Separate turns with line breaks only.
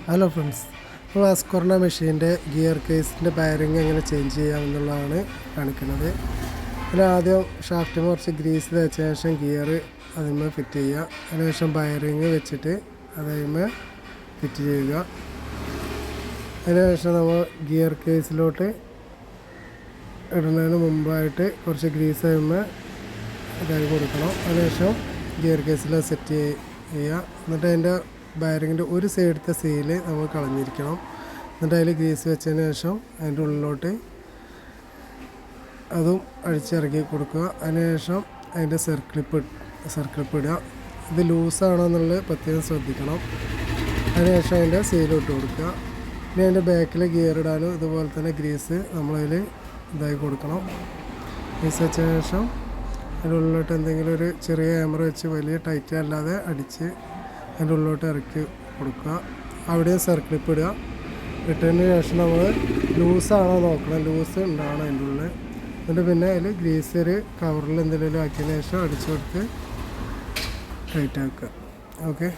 Hello friends, ഇപ്പോൾ ഹസ്ക്വർണ മെഷീൻ്റെ gear കേസിൻ്റെ ബയറിങ് എങ്ങനെ ചേഞ്ച് ചെയ്യാമെന്നുള്ളതാണ് കാണിക്കുന്നത്. ആദ്യം ഷാഫ്റ്റിന് കുറച്ച് ഗ്രീസ് തേച്ച ശേഷം ഗിയർ അതിന്മേൽ ഫിറ്റ് ചെയ്യുക. അതിനുശേഷം ബയറിങ് വെച്ചിട്ട് അതിന്മേൽ ഫിറ്റ് ചെയ്യുക. അതിനുശേഷം നമ്മൾ ഗിയർ കേസിലോട്ട് ഇടുന്നതിന് മുമ്പായിട്ട് കുറച്ച് ഗ്രീസ് അതിന്മേൽ ഇതായി കൊടുക്കണം. അതിനുശേഷം ഗിയർ കേസിൽ സെറ്റ് ചെയ്യുക. എന്നിട്ട് അതിൻ്റെ ബയറിങ്ങിൻ്റെ ഒരു സൈഡത്തെ സീല് നമ്മൾ കളഞ്ഞിരിക്കണം. എന്നിട്ട് അതിൽ ഗ്രീസ് വെച്ചതിന് ശേഷം അതിൻ്റെ ഉള്ളിലോട്ട് അതും അഴിച്ചിറക്കി കൊടുക്കുക. അതിനുശേഷം അതിൻ്റെ സർക്കിളിപ്പ് ഇടുക. ഇത് ലൂസാണോ എന്നുള്ളത് പ്രത്യേകം ശ്രദ്ധിക്കണം. അതിനുശേഷം അതിൻ്റെ സീലിട്ട് കൊടുക്കുക. ഇനി അതിൻ്റെ ബാക്കിൽ ഗിയർ ഇടാനും ഇതുപോലെ തന്നെ ഗ്രീസ് നമ്മളതിൽ ഇതായി കൊടുക്കണം. ഗ്രീസ് വെച്ചതിന് ശേഷം അതിൻ്റെ ഉള്ളിലോട്ട് എന്തെങ്കിലും ഒരു ചെറിയ ക്യാമറ വെച്ച് വലിയ ടൈറ്റ് അല്ലാതെ അടിച്ച് അതിൻ്റെ ഉള്ളിലോട്ട് ഇറക്കി കൊടുക്കുക. അവിടെയും സർക്കിളിപ്പ് ഇടുക. ഇട്ടതിന് ശേഷം നമ്മൾ ലൂസാണോ നോക്കണം, ലൂസ് ഉണ്ടാവണം അതിൻ്റെ ഉള്ളിൽ. എന്നിട്ട് പിന്നെ അതിൽ ഗ്രീസ് ഒരു കവറിൽ എന്തെങ്കിലും ആക്കിയതിന് ശേഷം അടിച്ചു കൊടുത്ത് ടൈറ്റ് ആക്കുക. ഓക്കെ.